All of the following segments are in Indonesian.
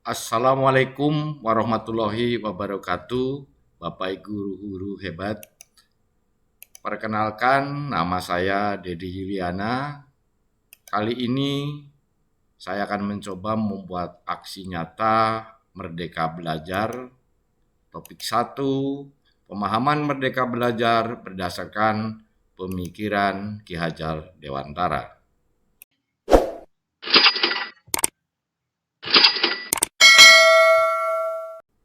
Assalamualaikum warahmatullahi wabarakatuh, Bapak Ibu guru hebat. Perkenalkan, nama saya Dedi Yuliana. Kali ini saya akan mencoba membuat aksi nyata Merdeka Belajar. Topik 1, pemahaman Merdeka Belajar berdasarkan pemikiran Ki Hajar Dewantara.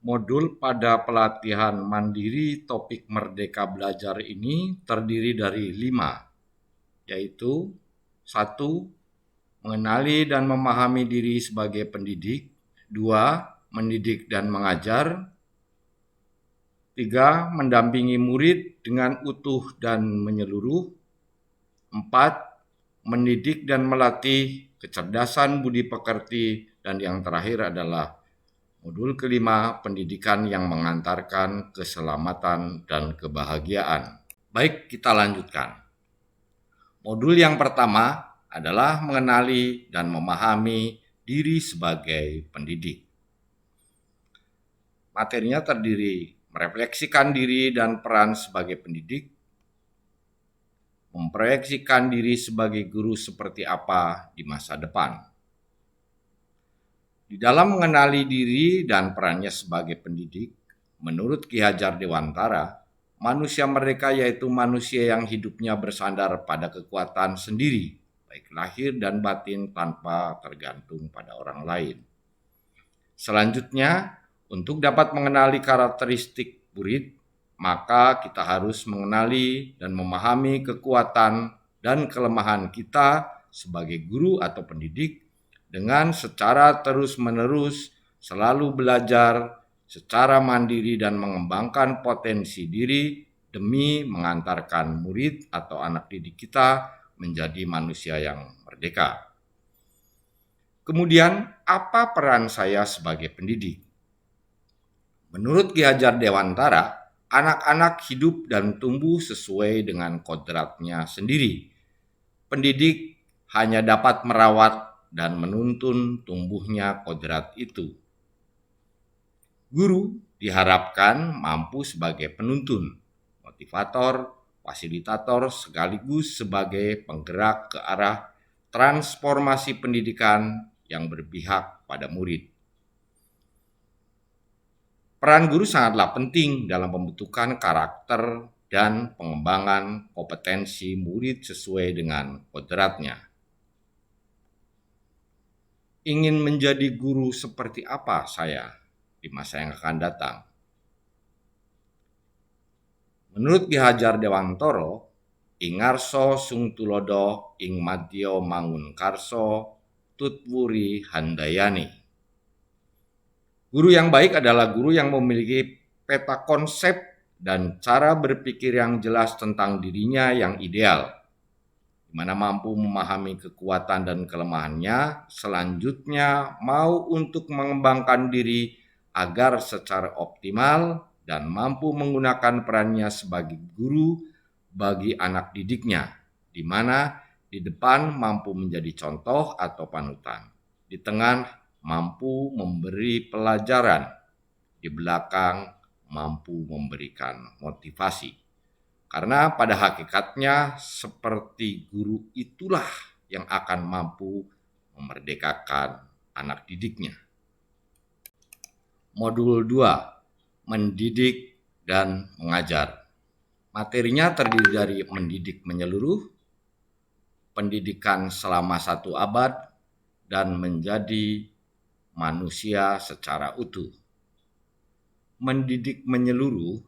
Modul pada pelatihan mandiri topik Merdeka Belajar ini terdiri dari 5, yaitu 1. Mengenali dan memahami diri sebagai pendidik. 2. Mendidik dan mengajar. 3. Mendampingi murid dengan utuh dan menyeluruh. 4. Mendidik dan melatih kecerdasan budi pekerti. Dan yang terakhir adalah modul kelima, pendidikan yang mengantarkan keselamatan dan kebahagiaan. Baik, kita lanjutkan. Modul yang pertama adalah mengenali dan memahami diri sebagai pendidik. Materinya terdiri merefleksikan diri dan peran sebagai pendidik, memproyeksikan diri sebagai guru seperti apa di masa depan. Di dalam mengenali diri dan perannya sebagai pendidik, menurut Ki Hajar Dewantara, manusia merdeka yaitu manusia yang hidupnya bersandar pada kekuatan sendiri, baik lahir dan batin tanpa tergantung pada orang lain. Selanjutnya, untuk dapat mengenali karakteristik murid, maka kita harus mengenali dan memahami kekuatan dan kelemahan kita sebagai guru atau pendidik dengan secara terus-menerus selalu belajar secara mandiri dan mengembangkan potensi diri demi mengantarkan murid atau anak didik kita menjadi manusia yang merdeka. Kemudian, apa peran saya sebagai pendidik? Menurut Ki Hajar Dewantara, anak-anak hidup dan tumbuh sesuai dengan kodratnya sendiri. Pendidik hanya dapat merawat dan menuntun tumbuhnya kodrat itu. Guru diharapkan mampu sebagai penuntun, motivator, fasilitator sekaligus sebagai penggerak ke arah transformasi pendidikan yang berpihak pada murid. Peran guru sangatlah penting dalam pembentukan karakter dan pengembangan kompetensi murid sesuai dengan kodratnya. Ingin menjadi guru seperti apa saya di masa yang akan datang? Menurut Ki Hajar Dewantara, ing ngarsa sung tulodo ing madya mangun karso tutwuri handayani. Guru yang baik adalah guru yang memiliki peta konsep dan cara berpikir yang jelas tentang dirinya yang ideal, di mana mampu memahami kekuatan dan kelemahannya, selanjutnya mau untuk mengembangkan diri agar secara optimal dan mampu menggunakan perannya sebagai guru bagi anak didiknya, di mana di depan mampu menjadi contoh atau panutan, di tengah mampu memberi pelajaran, di belakang mampu memberikan motivasi. Karena pada hakikatnya seperti guru itulah yang akan mampu memerdekakan anak didiknya. Modul 2, mendidik dan mengajar. Materinya terdiri dari mendidik menyeluruh, pendidikan selama 1 abad, dan menjadi manusia secara utuh. Mendidik menyeluruh,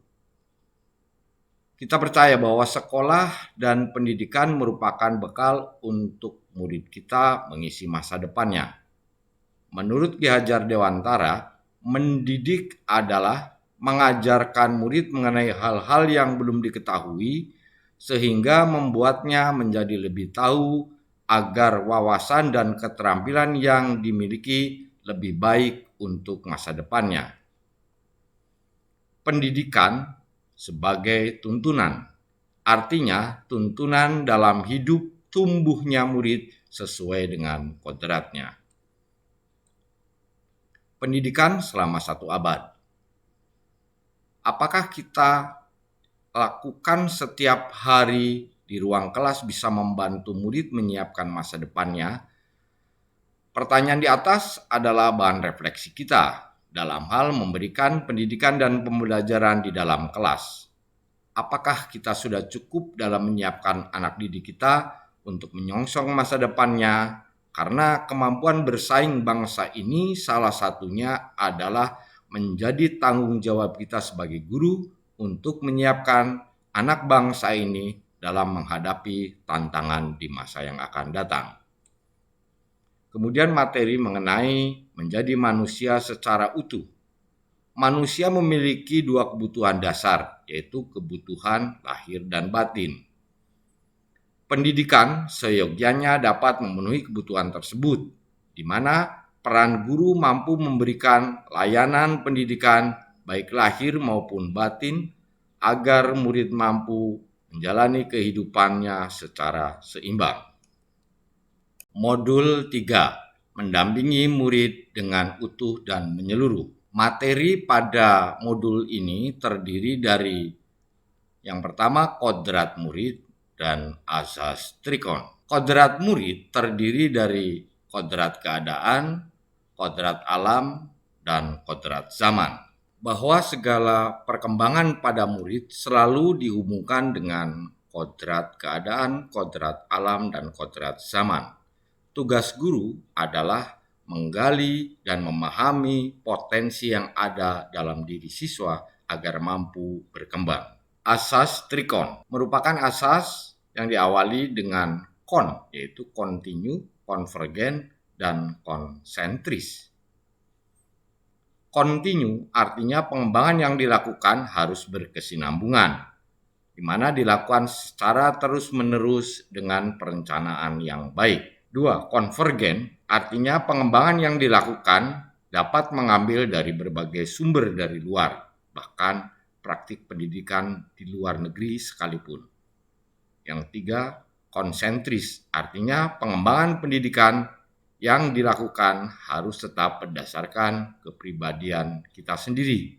kita percaya bahwa sekolah dan pendidikan merupakan bekal untuk murid kita mengisi masa depannya. Menurut Ki Hajar Dewantara, mendidik adalah mengajarkan murid mengenai hal-hal yang belum diketahui sehingga membuatnya menjadi lebih tahu agar wawasan dan keterampilan yang dimiliki lebih baik untuk masa depannya. Pendidikan sebagai tuntunan, artinya tuntunan dalam hidup tumbuhnya murid sesuai dengan kodratnya. Pendidikan selama 1 abad. Apakah kita lakukan setiap hari di ruang kelas bisa membantu murid menyiapkan masa depannya? Pertanyaan di atas adalah bahan refleksi kita dalam hal memberikan pendidikan dan pembelajaran di dalam kelas. Apakah kita sudah cukup dalam menyiapkan anak didik kita untuk menyongsong masa depannya? Karena kemampuan bersaing bangsa ini salah satunya adalah menjadi tanggung jawab kita sebagai guru untuk menyiapkan anak bangsa ini dalam menghadapi tantangan di masa yang akan datang. Kemudian materi mengenai menjadi manusia secara utuh. Manusia memiliki 2 kebutuhan dasar, yaitu kebutuhan lahir dan batin. Pendidikan seyogyanya dapat memenuhi kebutuhan tersebut, di mana peran guru mampu memberikan layanan pendidikan baik lahir maupun batin agar murid mampu menjalani kehidupannya secara seimbang. Modul 3, mendampingi murid dengan utuh dan menyeluruh. Materi pada modul ini terdiri dari yang pertama kodrat murid dan asas trikon. Kodrat murid terdiri dari kodrat keadaan, kodrat alam, dan kodrat zaman. Bahwa segala perkembangan pada murid selalu dihubungkan dengan kodrat keadaan, kodrat alam, dan kodrat zaman. Tugas guru adalah menggali dan memahami potensi yang ada dalam diri siswa agar mampu berkembang. Asas trikon merupakan asas yang diawali dengan kon, yaitu kontinu, konvergen, dan konsentris. Kontinu artinya pengembangan yang dilakukan harus berkesinambungan, di mana dilakukan secara terus-menerus dengan perencanaan yang baik. 2. Konvergen artinya pengembangan yang dilakukan dapat mengambil dari berbagai sumber dari luar, bahkan praktik pendidikan di luar negeri sekalipun. Yang 3, konsentris, artinya pengembangan pendidikan yang dilakukan harus tetap berdasarkan kepribadian kita sendiri.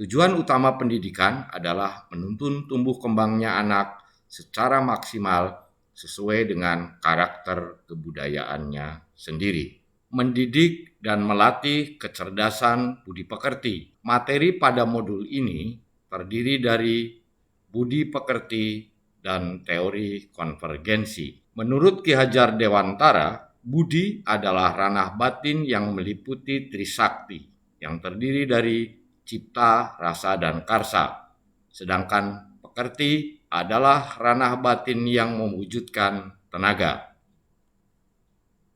Tujuan utama pendidikan adalah menuntun tumbuh kembangnya anak secara maksimal sesuai dengan karakter kebudayaannya sendiri. Mendidik dan melatih kecerdasan budi pekerti. Materi pada modul ini terdiri dari budi pekerti dan teori konvergensi. Menurut Ki Hajar Dewantara, budi adalah ranah batin yang meliputi trisakti, yang terdiri dari cipta, rasa, dan karsa. Sedangkan pekerti adalah ranah batin yang mewujudkan tenaga.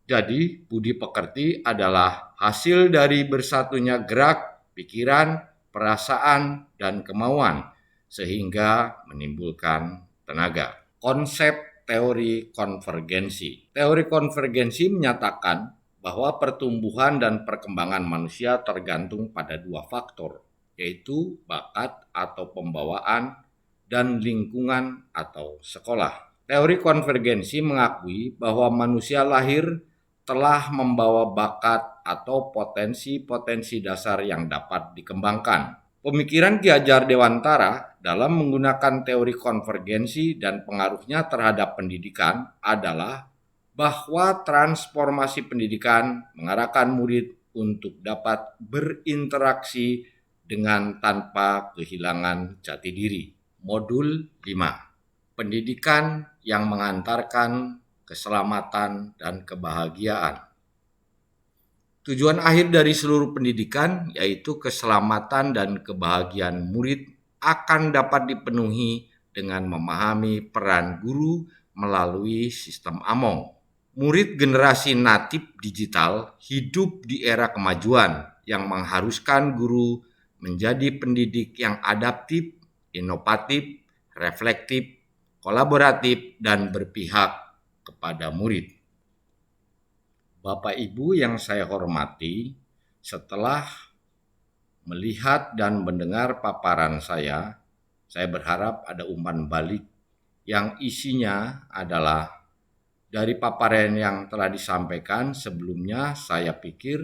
Jadi, budi pekerti adalah hasil dari bersatunya gerak, pikiran, perasaan, dan kemauan, sehingga menimbulkan tenaga. Konsep teori konvergensi. Teori konvergensi menyatakan bahwa pertumbuhan dan perkembangan manusia tergantung pada 2 faktor, yaitu bakat atau pembawaan dan lingkungan atau sekolah. Teori konvergensi mengakui bahwa manusia lahir telah membawa bakat atau potensi-potensi dasar yang dapat dikembangkan. Pemikiran Ki Hajar Dewantara dalam menggunakan teori konvergensi dan pengaruhnya terhadap pendidikan adalah bahwa transformasi pendidikan mengarahkan murid untuk dapat berinteraksi dengan tanpa kehilangan jati diri. Modul 5. Pendidikan yang mengantarkan keselamatan dan kebahagiaan. Tujuan akhir dari seluruh pendidikan yaitu keselamatan dan kebahagiaan murid akan dapat dipenuhi dengan memahami peran guru melalui sistem Among. Murid generasi natif digital hidup di era kemajuan yang mengharuskan guru menjadi pendidik yang adaptif, inovatif, reflektif, kolaboratif, dan berpihak kepada murid. Bapak Ibu yang saya hormati, setelah melihat dan mendengar paparan saya berharap ada umpan balik yang isinya adalah dari paparan yang telah disampaikan sebelumnya. Saya pikir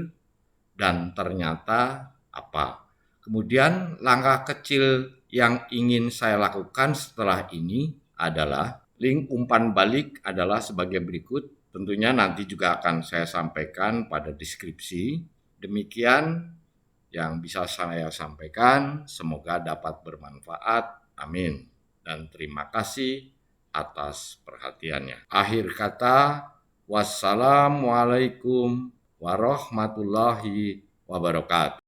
dan ternyata apa. Kemudian langkah kecil yang ingin saya lakukan setelah ini adalah link umpan balik adalah sebagai berikut. Tentunya nanti juga akan saya sampaikan pada deskripsi. Demikian yang bisa saya sampaikan. Semoga dapat bermanfaat. Amin. Dan terima kasih atas perhatiannya. Akhir kata, wassalamualaikum warahmatullahi wabarakatuh.